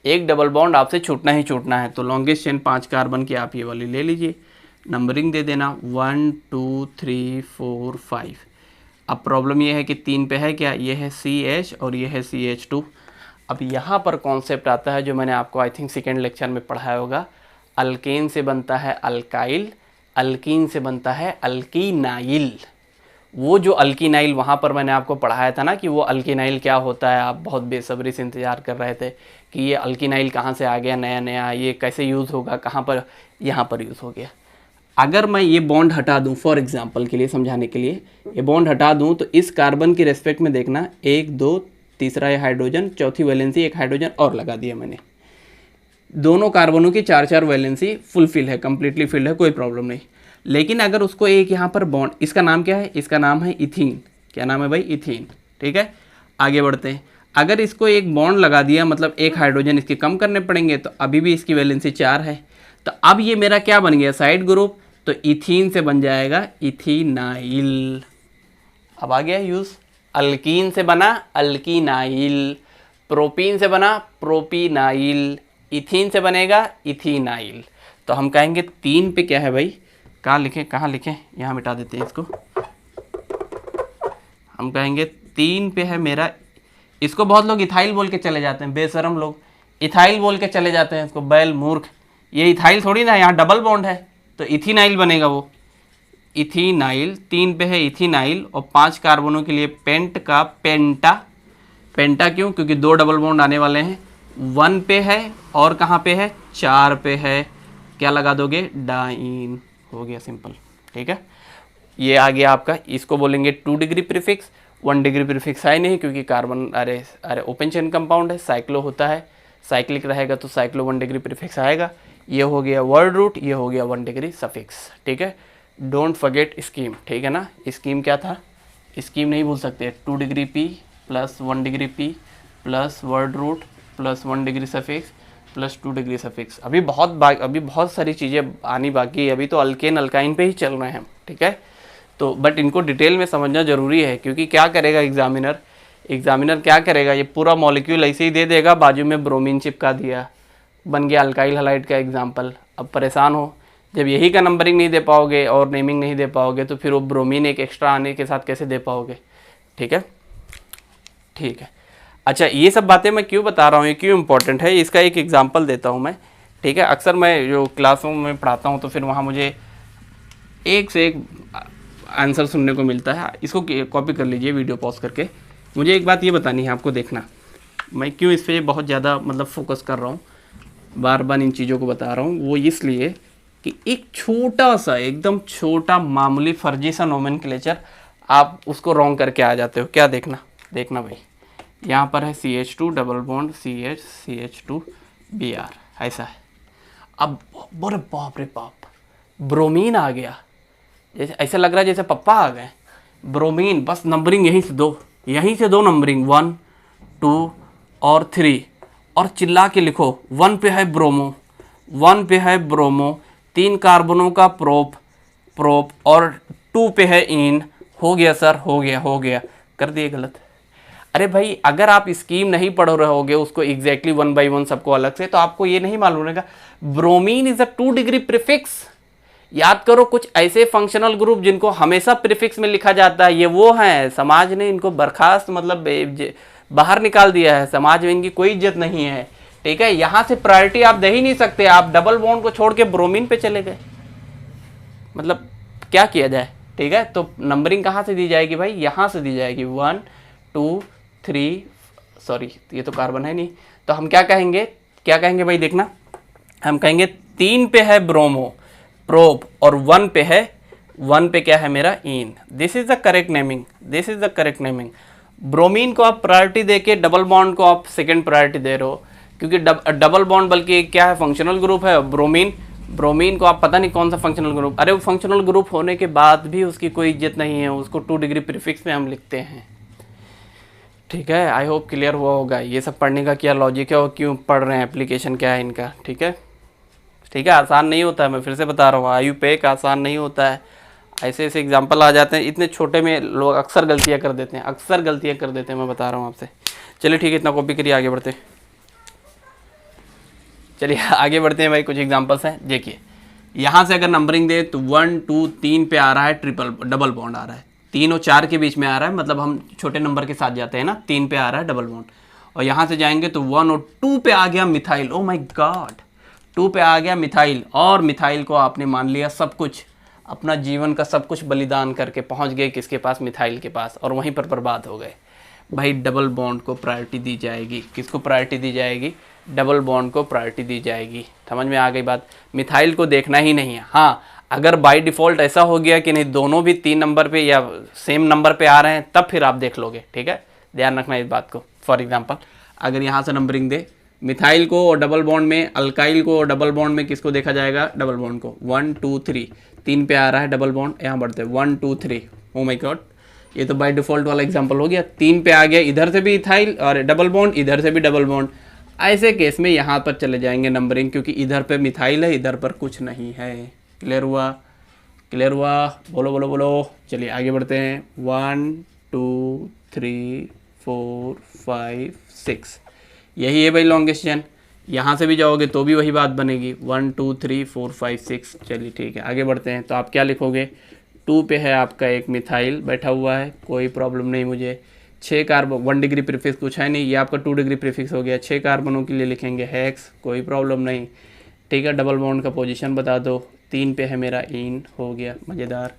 एक डबल बॉन्ड आपसे छूटना ही छूटना है। तो लॉन्गेस्ट चेन 5 कार्बन की आप ये वाली ले लीजिए, नंबरिंग दे देना 1 2 3 4 5। अब प्रॉब्लम ये है कि 3 पे है क्या, ये है CH और ये है CH2। अब यहाँ पर कॉन्सेप्ट आता है जो मैंने आपको आई थिंक सेकेंड लेक्चर में पढ़ाया होगा, अल्केन से बनता है अल्काइल, अल्कीन से बनता है अल्कीनाइल। वो जो अल्कीनाइल वहाँ पर मैंने आपको पढ़ाया था ना कि वो अल्कीनाइल क्या होता है, आप बहुत बेसब्री से इंतज़ार कर रहे थे कि ये अल्कीनाइल कहाँ से आ गया नया नया, ये कैसे यूज़ होगा, कहाँ पर, यहाँ पर यूज़ हो गया। अगर मैं ये बॉन्ड हटा दूँ, फॉर एग्जांपल के लिए समझाने के लिए ये बॉन्ड हटा दूँ, तो इस कार्बन की रेस्पेक्ट में देखना 1 2 तीसरा ये हाइड्रोजन, चौथी वैलेंसी एक हाइड्रोजन और लगा दिया मैंने। दोनों कार्बनों की 4 वैलेंसी फुलफिल है, कंप्लीटली फिल्ड है, कोई प्रॉब्लम नहीं। लेकिन अगर उसको एक यहाँ पर बॉन्ड, इसका नाम क्या है, इसका नाम है इथीन। क्या नाम है भाई, इथीन। ठीक है, आगे बढ़ते हैं। अगर इसको एक बॉन्ड लगा दिया, मतलब एक हाइड्रोजन इसके कम करने पड़ेंगे, तो अभी भी इसकी वैलेंसी 4 है। तो अब ये मेरा क्या बन गया, साइड ग्रुप, तो इथीन से बन जाएगा इथीनाइल। अब आ गया यूज़, अल्कीन से बना अल्कीनाइल, प्रोपीन से बना प्रोपीनाइल, इथीन से बनेगा इथीनाइल। तो हम कहेंगे 3 पे क्या है भाई, कहाँ लिखें, यहाँ मिटा देते हैं इसको। हम कहेंगे 3 पे है मेरा, इसको बहुत लोग इथाइल बोल के चले जाते हैं, बेशरम लोग इथाइल बोल के चले जाते हैं इसको, बैल मूर्ख। ये इथाइल थोड़ी ना, यहाँ डबल बॉन्ड है तो इथीनाइल बनेगा वो, इथीनाइल। 3 पे है इथीनाइल, और 5 कार्बनों के लिए पेंट का पेंटा। पेंटा क्यों, क्योंकि 2 डबल बॉन्ड आने वाले हैं। 1 पे है और कहाँ पे है, 4 पे है, क्या लगा दोगे, डाइन, हो गया सिंपल। ठीक है, ये आ गया आपका, इसको बोलेंगे 2 डिग्री प्रीफिक्स। 1 डिग्री प्रीफिक्स है नहीं, क्योंकि कार्बन अरे ओपन चेन कंपाउंड है, साइक्लो होता है, साइक्लिक रहेगा तो साइक्लो 1 डिग्री प्रीफिक्स आएगा। ये हो गया वर्ड रूट, ये हो गया 1 डिग्री सफिक्स। ठीक है, डोंट फॉरगेट स्कीम। ठीक है ना, स्कीम क्या था, स्कीम नहीं भूल सकते, 2 degree P plus 1 degree P plus word root plus 1 degree suffix plus 2 degree suffix. अभी बहुत सारी चीज़ें आनी बाकी है, अभी तो अल्केन अल्काइन पे ही चल रहे हैं। ठीक है, तो बट इनको डिटेल में समझना ज़रूरी है, क्योंकि क्या करेगा एग्जामिनर क्या करेगा, ये पूरा मॉलिक्यूल ऐसे ही दे देगा, बाजू में ब्रोमीन चिपका दिया, बन गया अल्काइल हैलाइड का एग्जाम्पल। अब परेशान हो, जब यही का नंबरिंग नहीं दे पाओगे और नेमिंग नहीं दे पाओगे, तो फिर वो ब्रोमीन एक एक्स्ट्रा आने के साथ कैसे दे पाओगे। ठीक है, ठीक है। अच्छा, ये सब बातें मैं क्यों बता रहा हूँ, ये क्यों इंपॉर्टेंट है, इसका एक एग्जांपल देता हूँ मैं। ठीक है, अक्सर मैं जो क्लासों में पढ़ाता हूँ तो फिर वहाँ मुझे एक से एक आंसर सुनने को मिलता है। इसको कॉपी कर लीजिए वीडियो पॉज करके। मुझे एक बात ये बतानी है आपको, देखना मैं क्यों इस पर बहुत ज़्यादा मतलब फोकस कर रहा हूँ, बार बार इन चीज़ों को बता रहा हूँ। वो इसलिए कि एक छोटा सा, एकदम छोटा मामूली फर्जी सा नोमेनक्लेचर आप उसको रॉन्ग करके आ जाते हो। क्या देखना भाई, यहाँ पर है CH2 double bond CH CH2 Br, ऐसा है। अब बोरे बाप रे बाप, ब्रोमीन आ गया, जैसे ऐसा लग रहा है जैसे पप्पा आ गए। ब्रोमीन, बस नंबरिंग यहीं से दो नंबरिंग 1 2 और 3, और चिल्ला के लिखो। 1 पे है ब्रोमो, 1 पे है ब्रोमो, 3 कार्बनों का प्रोप और 2 पे है इन। हो गया सर, हो गया, कर दिए गलत। अरे भाई, अगर आप स्कीम नहीं पढ़ रहोगे उसको एग्जैक्टली 1 by 1 सबको अलग से, तो आपको ये नहीं मालूम रहेगा bromine is a 2 degree prefix. याद करो, कुछ ऐसे फंक्शनल ग्रुप जिनको हमेशा प्रीफिक्स में लिखा जाता है, ये वो हैं, समाज ने इनको बर्खास्त मतलब बाहर निकाल दिया है, समाज में इनकी कोई इज्जत नहीं है। ठीक है। यहाँ से प्रायोरिटी आप दे ही नहीं सकते, आप डबल बॉन्ड को छोड़ के ब्रोमीन पे चले गए, मतलब क्या किया जाए, ठीक है। तो नंबरिंग कहाँ से दी जाएगी भाई, यहाँ से दी जाएगी 1 2 3, सॉरी ये तो कार्बन है नहीं, तो हम क्या कहेंगे, क्या कहेंगे भाई, देखना, हम कहेंगे 3 पे है ब्रोमो प्रोब और 1 पे है, 1 पे क्या है मेरा इन। This is the correct naming, this is the correct naming. Bromine को आप प्रायोरिटी देके डबल बॉन्ड को आप सेकंड प्रायोरिटी दे रहे हो, क्योंकि डबल बॉन्ड बल्कि क्या है, फंक्शनल ग्रुप है। ब्रोमीन, ब्रोमीन को आप पता नहीं कौन सा फंक्शनल ग्रुप, अरे वो फंक्शनल ग्रुप होने के बाद भी उसकी कोई इज्जत नहीं है, उसको 2 डिग्री प्रीफिक्स में हम लिखते हैं, ठीक है। आई होप क्लियर हुआ होगा, ये सब पढ़ने का क्या लॉजिक है और क्यों पढ़ रहे हैं, एप्लीकेशन क्या है इनका, ठीक है। ठीक है, आसान नहीं होता है, मैं फिर से बता रहा हूँ, आयुपेक आसान नहीं होता है। ऐसे ऐसे एग्जाम्पल आ जाते हैं, इतने छोटे में लोग अक्सर गलतियाँ कर देते हैं, अक्सर गलतियाँ कर देते हैं, मैं बता रहा हूँ आपसे। चलिए ठीक है, इतना कॉपी करिए, आगे बढ़ते हैं। चलिए आगे बढ़ते हैं भाई, कुछ एग्जांपल्स हैं, देखिए। यहाँ से अगर नंबरिंग दे तो 1 2 3 पे आ रहा है ट्रिपल डबल बॉन्ड आ रहा है, 3 और 4 के बीच में आ रहा है, मतलब हम छोटे नंबर के साथ जाते हैं ना, 3 पे आ रहा है डबल बॉन्ड। और यहाँ से जाएंगे तो 1 और 2 पे आ गया मिथाइल, ओ माय गॉड, 2 पे आ गया मिथाइल, और मिथाइल को आपने मान लिया सब कुछ, अपना जीवन का सब कुछ बलिदान करके पहुँच गए किसके पास, मिथाइल के पास, और वहीं पर बर्बाद हो गए। भाई डबल बॉन्ड को प्रायोरिटी दी जाएगी, किसको प्रायोरिटी दी जाएगी, डबल बॉन्ड को प्रायोरिटी दी जाएगी। समझ में आ गई बात, मिथाइल को देखना ही नहीं है। हाँ, अगर बाय डिफ़ॉल्ट ऐसा हो गया कि नहीं दोनों भी 3 नंबर पे या सेम नंबर पे आ रहे हैं, तब फिर आप देख लोगे, ठीक है, ध्यान रखना इस बात को। फॉर एग्जांपल अगर यहाँ से नंबरिंग दे, मिथाइल को और डबल बॉन्ड में, अल्काइल को और डबल बॉन्ड में किसको देखा जाएगा, डबल बॉन्ड को। 1 2 3, 3 पे आ रहा है डबल बॉन्ड, यहाँ बढ़ते 1 2 3, ओ माय गॉड, ये तो बाय डिफ़ॉल्ट वाला एग्जांपल हो गया। 3 पे आ गया, इधर से भी इथाइल और डबल बॉन्ड, इधर से भी डबल बॉन्ड। ऐसे केस में यहाँ पर चले जाएंगे नंबरिंग, क्योंकि इधर पे मिथाइल है, इधर पर कुछ नहीं है। क्लियर हुआ, क्लियर हुआ, बोलो बोलो बोलो। चलिए आगे बढ़ते हैं। 1 2 3 4 5 6, यही है भाई लॉन्गेस्ट चेन। यहाँ से भी जाओगे तो भी वही बात बनेगी, 1 2 3 4 5 6। चलिए ठीक है, आगे बढ़ते हैं। तो आप क्या लिखोगे, 2 पे है आपका एक मिथाइल बैठा हुआ है, कोई प्रॉब्लम नहीं मुझे। 6 कार्बन, 1 डिग्री प्रीफिक्स कुछ है नहीं, ये आपका 2 डिग्री प्रीफिक्स हो गया। 6 कार्बनों के लिए लिखेंगे हेक्स, कोई प्रॉब्लम नहीं, ठीक है। डबल बॉन्ड का पोजीशन बता दो, 3 पे है मेरा इन, हो गया मज़ेदार।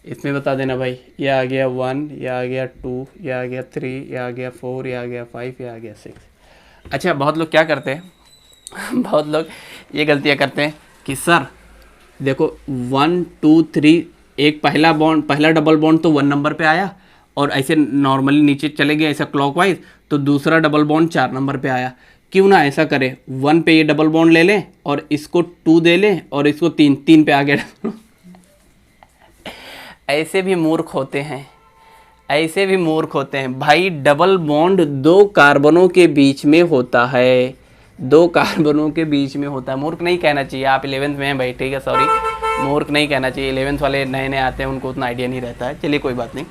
इसमें बता देना भाई, ये आ गया 1, ये आ गया 2, ये आ गया 3, ये आ गया 4, ये आ गया 5, ये आ गया 6। अच्छा, बहुत लोग क्या करते हैं बहुत लोग ये गलतियाँ करते हैं कि सर देखो 1 2 3, एक पहला बॉन्ड, पहला डबल बॉन्ड तो 1 नंबर पे आया, और ऐसे नॉर्मली नीचे चले गए ऐसा क्लॉकवाइज, तो दूसरा डबल बॉन्ड 4 नंबर पे आया। क्यों ना ऐसा करें, 1 पे ये डबल बॉन्ड ले लें और इसको 2 दे लें और इसको 3 पे आ गया ऐसे भी मूर्ख होते हैं, ऐसे भी मूर्ख होते हैं भाई। डबल बॉन्ड 2 कार्बनों के बीच में होता है, 2 कार्बनों के बीच में होता है। मूर्ख नहीं कहना चाहिए, आप 11th में हैं भाई, ठीक है, सॉरी, मूर्ख नहीं कहना चाहिए। 11th वाले नए नए आते हैं, उनको उतना आइडिया नहीं रहता है। चलिए कोई बात नहीं,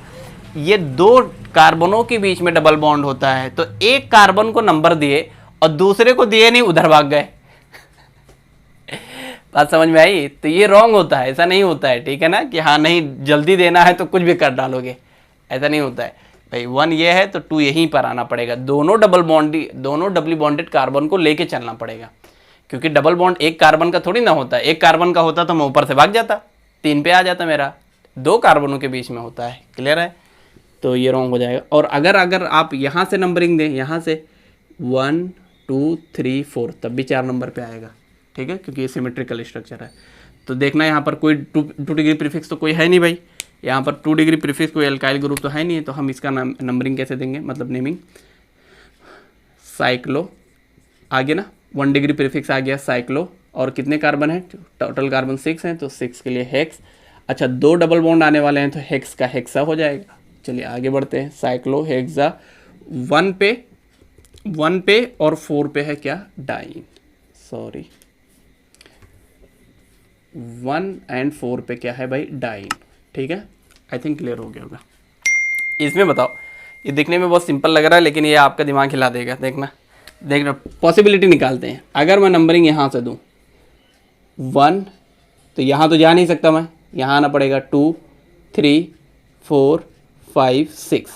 ये 2 कार्बनों के बीच में डबल बॉन्ड होता है, तो एक कार्बन को नंबर दिए और दूसरे को दिए नहीं, उधर भाग गए बात समझ में आई? तो ये रॉन्ग होता है, ऐसा नहीं होता है, ठीक है ना, कि हाँ नहीं जल्दी देना है तो कुछ भी कर डालोगे, ऐसा नहीं होता है भाई। 1 ये है तो 2 यहीं पर आना पड़ेगा, दोनों डबल बॉन्डेड कार्बन को लेके चलना पड़ेगा, क्योंकि डबल बॉन्ड एक कार्बन का थोड़ी ना होता है। एक कार्बन का होता तो मैं ऊपर से भाग जाता, 3 पे आ जाता मेरा, 2 कार्बनों के बीच में होता है। क्लियर है? तो ये रॉन्ग हो जाएगा। और अगर आप यहाँ से नंबरिंग दें, यहाँ से 1 2 3 4, तब भी 4 नंबर पे आएगा, ठीक है, क्योंकि ये सिमेट्रिकल स्ट्रक्चर है। तो देखना यहाँ पर कोई 2 डिग्री प्रीफिक्स तो कोई है नहीं भाई, यहाँ पर 2 डिग्री प्रीफिक्स कोई अल्काइल ग्रुप तो है नहीं, तो हम इसका नंबरिंग कैसे देंगे, मतलब नेमिंग। साइक्लो आ गया ना, 1 डिग्री प्रीफिक्स आ गया साइक्लो, और कितने कार्बन है, टोटल कार्बन 6 हैं, तो 6 के लिए हेक्स। अच्छा, 2 डबल बॉन्ड आने वाले हैं तो हेक्स का हेक्सा हो जाएगा। चलिए आगे बढ़ते हैं। साइक्लो हेक्सा, 1 पे और 4 पे है क्या, डाइन, सॉरी 1 और 4 पे क्या है भाई, डाइन, ठीक है। आई थिंक क्लियर हो गया होगा। इसमें बताओ, ये दिखने में बहुत सिंपल लग रहा है, लेकिन ये आपका दिमाग हिला देगा। देखना पॉसिबिलिटी निकालते हैं। अगर मैं नंबरिंग यहाँ से दूँ 1, तो यहाँ तो जा नहीं सकता मैं, यहाँ आना पड़ेगा 2 3 4 5 6,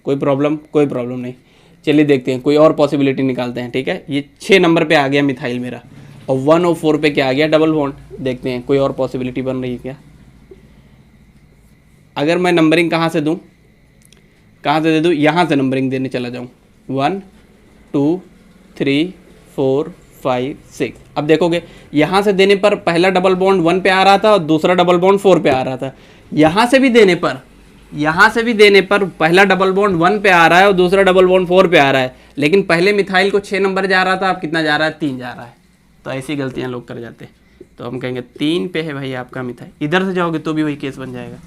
कोई प्रॉब्लम नहीं। चलिए देखते हैं, कोई और पॉसिबिलिटी निकालते हैं। ठीक है, ये 6 नंबर पे आ गया मिथाइल मेरा, और 1 और 4 पे क्या आ गया, डबल बॉन्ड। देखते हैं कोई और पॉसिबिलिटी बन रही है क्या। अगर मैं नंबरिंग कहाँ से दूँ, कहाँ से दे दूँ, यहाँ से नंबरिंग देने चला जाऊँ, 1 2 3 4 5 6। अब देखोगे यहाँ से देने पर पहला डबल बॉन्ड 1 पे आ रहा था और दूसरा डबल बॉन्ड 4 पे आ रहा था। यहाँ से भी देने पर पहला डबल बॉन्ड 1 पे आ रहा है और दूसरा डबल बॉन्ड 4 पे आ रहा है, लेकिन पहले मिथाइल को 6 नंबर जा रहा था, अब कितना जा रहा है, 3 जा रहा है। तो ऐसी गलतियाँ लोग कर जाते हैं। तो हम कहेंगे 3 पे है भाई आपका मिथाइल। इधर से जाओगे तो भी वही केस बन जाएगा,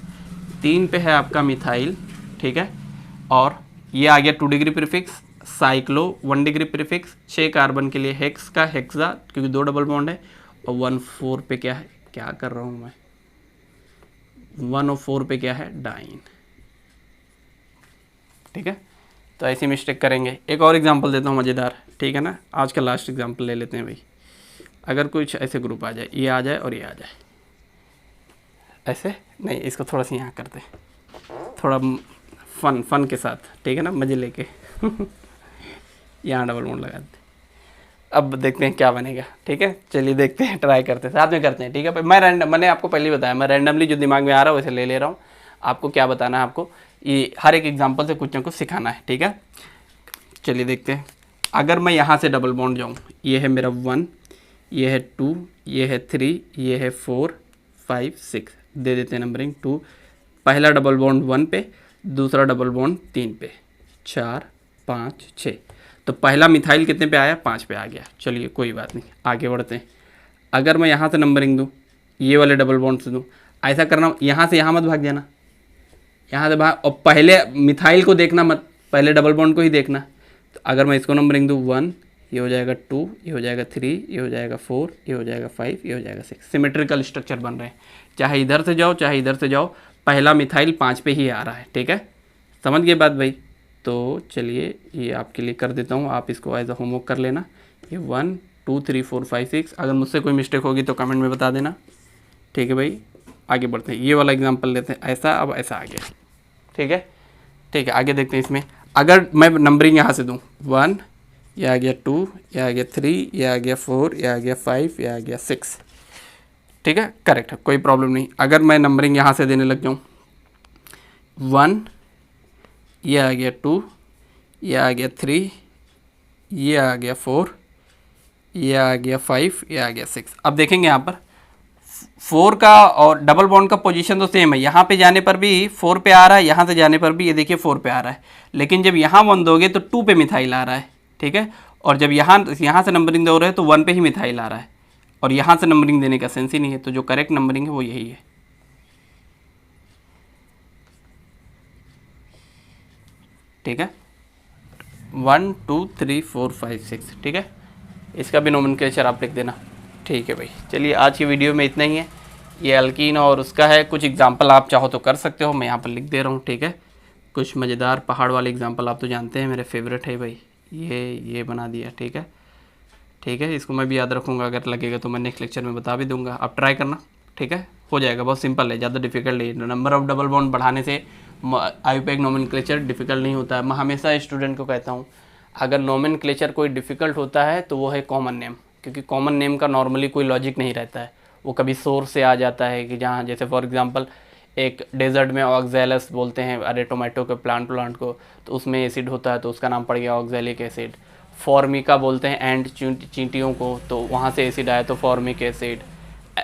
3 पे है आपका मिथाइल। ठीक है, और ये आ गया 2 degree prefix, cyclo 1 degree prefix, 6 carbon के लिए हेक्स का हेक्सा क्योंकि 2 डबल बॉन्ड है, और 1 4 पे क्या है, क्या कर रहा हूँ मैं, 1 और 4 पे क्या है, डाइन। ठीक है, तो ऐसी मिस्टेक करेंगे। एक और एग्जांपल देता हूँ मज़ेदार, ठीक है ना, आज का लास्ट एग्जांपल ले लेते हैं भाई। अगर कुछ ऐसे ग्रुप आ जाए, ये आ जाए और ये आ जाए, ऐसे नहीं, इसको थोड़ा सा यहाँ करते हैं, थोड़ा फन के साथ, ठीक है ना, मज़े लेके यहाँ डबल बॉन्ड लगा देते। अब देखते हैं क्या बनेगा। ठीक है, चलिए देखते हैं, ट्राई करते हैं, साथ में करते हैं। ठीक है, मैंने आपको पहले ही बताया, मैं रैंडमली जो दिमाग में आ रहा है वैसे ले रहा हूँ। आपको क्या बताना है, आपको ये हर एक एग्जांपल से कुछ ना कुछ सिखाना है। ठीक है, चलिए देखते हैं। अगर मैं यहाँ से डबल बॉन्ड जाऊँ, ये है मेरा 1, ये है 2, ये है 3, ये है 4 5 6, दे देते हैं नंबरिंग 2। पहला डबल बॉन्ड 1 पे, दूसरा डबल बॉन्ड 3 पे, 4 5 6। तो पहला मिथाइल कितने पे आया, 5 पे आ गया। चलिए कोई बात नहीं, आगे बढ़ते हैं। अगर मैं यहाँ से नंबरिंग दूँ, ये वाले डबल बॉन्ड से दूँ, ऐसा करना, यहाँ से यहाँ मत भाग जाना, यहाँ से भाग, और पहले मिथाइल को देखना मत, पहले डबल बॉन्ड को ही देखना। तो अगर मैं इसको नंबरिंग दूँ 1, ये हो जाएगा 2, ये हो जाएगा 3, ये हो जाएगा 4, ये हो जाएगा 5, ये हो जाएगा 6। सिमेट्रिकल स्ट्रक्चर बन रहे हैं, चाहे इधर से जाओ चाहे इधर से जाओ, पहला मिथाइल 5 पे ही आ रहा है। ठीक है, समझ गए बात भाई। तो चलिए ये आपके लिए कर देता हूँ, आप इसको एज अ होमवर्क कर लेना। ये 1 2 3 4 5 6। अगर मुझसे कोई मिस्टेक होगी तो कमेंट में बता देना। ठीक है भाई, आगे बढ़ते हैं। ये वाला एग्जांपल लेते हैं, ऐसा, अब ऐसा आ गया। ठीक है, ठीक है, आगे देखते हैं। इसमें अगर मैं नंबरिंग यहाँ से दूँ, 1, ये आ गया 2, ये आ गया 3, ये आ गया 4, ये आ गया 5, ये आ गया 6। ठीक है, करेक्ट है, कोई प्रॉब्लम नहीं। अगर मैं नंबरिंग यहाँ से देने लग जाऊँ, 1, ये आ गया 2, ये आ गया 3, ये आ गया 4, ये आ गया 5, ये आ गया 6। अब देखेंगे यहाँ पर 4 का और डबल बॉन्ड का पोजीशन तो सेम है, यहाँ पे जाने पर भी 4 पे आ रहा है, यहाँ से जाने पर भी ये देखिए 4 पे आ रहा है, लेकिन जब यहाँ 1 दोगे तो 2 पे मिथाइल आ रहा है। ठीक है, और जब यहाँ से नंबरिंग दे रहे हैं तो 1 पे ही मिथाइल आ रहा है, और यहाँ से नंबरिंग देने का सेंस ही नहीं है। तो जो करेक्ट नंबरिंग है वो यही है। ठीक है, 1 2 3 4 5 6। ठीक है, इसका भी नोमेनक्लेचर आप लिख देना। ठीक है भाई, चलिए आज की वीडियो में इतना ही है। ये अल्कीन और उसका है, कुछ एग्जांपल आप चाहो तो कर सकते हो, मैं यहाँ पर लिख दे रहा हूँ। ठीक है, कुछ मज़ेदार पहाड़ वाले एग्जांपल आप तो जानते हैं मेरे फेवरेट है भाई। ये बना दिया। ठीक है, ठीक है, इसको मैं भी याद रखूँगा, अगर लगेगा तो मैं नेक्स्ट लेक्चर में बता भी दूंगा, आप ट्राई करना। ठीक है, हो जाएगा, बहुत सिंपल है, ज़्यादा डिफिकल्ट नहीं है। नंबर ऑफ डबल बॉन्ड बढ़ाने से आईयूपैक नोमेनक्लेचर डिफिकल्ट नहीं होता है। मैं हमेशा स्टूडेंट को कहता हूँ, अगर नोमेनक्लेचर कोई डिफ़िकल्ट होता है तो वो है कॉमन नेम, क्योंकि कॉमन नेम का नॉर्मली कोई लॉजिक नहीं रहता है, वो कभी सोर्स से आ जाता है कि जहाँ, जैसे फॉर एग्जांपल एक डेजर्ट में ऑक्जेलस बोलते हैं, अरे टोमेटो के प्लांट को, तो उसमें एसिड होता है तो उसका नाम पड़ गया ऑक्जेलिक एसिड। फॉर्मिका बोलते हैं एंड चींटियों को, तो वहाँ से एसिड आया तो फॉर्मिक एसिड।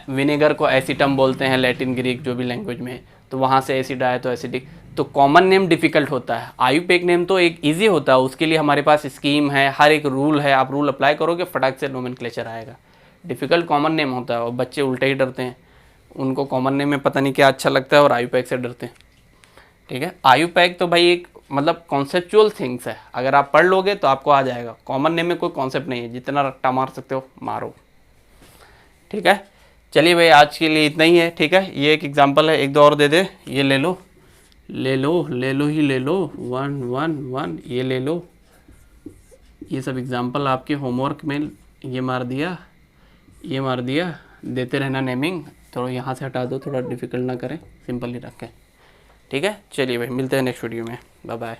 विनेगर को एसिटम बोलते हैं, लैटिन ग्रीक जो भी लैंग्वेज में, तो वहाँ से एसिड आया तो एसिडिक। तो कॉमन नेम डिफ़िकल्ट होता है, आईयूपैक नेम तो एक इजी होता है, उसके लिए हमारे पास स्कीम है, हर एक रूल है, आप रूल अप्लाई करोगे फटाक से नोमेनक्लेचर आएगा। डिफ़िकल्ट कॉमन नेम होता है, और बच्चे उल्टे ही डरते हैं, उनको कॉमन नेम में पता नहीं क्या अच्छा लगता है और आईयूपैक से डरते हैं। ठीक है, आईयूपैक तो भाई एक मतलब कॉन्सेप्चुअल थिंग्स है, अगर आप पढ़ लोगे तो आपको आ जाएगा। कॉमन नेम में कोई कॉन्सेप्ट नहीं है, जितना रट्टा मार सकते हो मारो। ठीक है, चलिए भाई आज के लिए इतना ही है। ठीक है, ये एक एग्जांपल है, एक दो और दे दे, ये ले लो ले लो ले लो ही ले लो, 1 1 1, ये ले लो। ये सब एग्जांपल आपके होमवर्क में ये मार दिया, ये मार दिया, देते रहना नेमिंग। थोड़ा यहाँ से हटा दो, थोड़ा डिफिकल्ट ना करें, सिंपल ही रखें। ठीक है, चलिए भाई मिलते हैं नेक्स्ट वीडियो में, बाय बाय।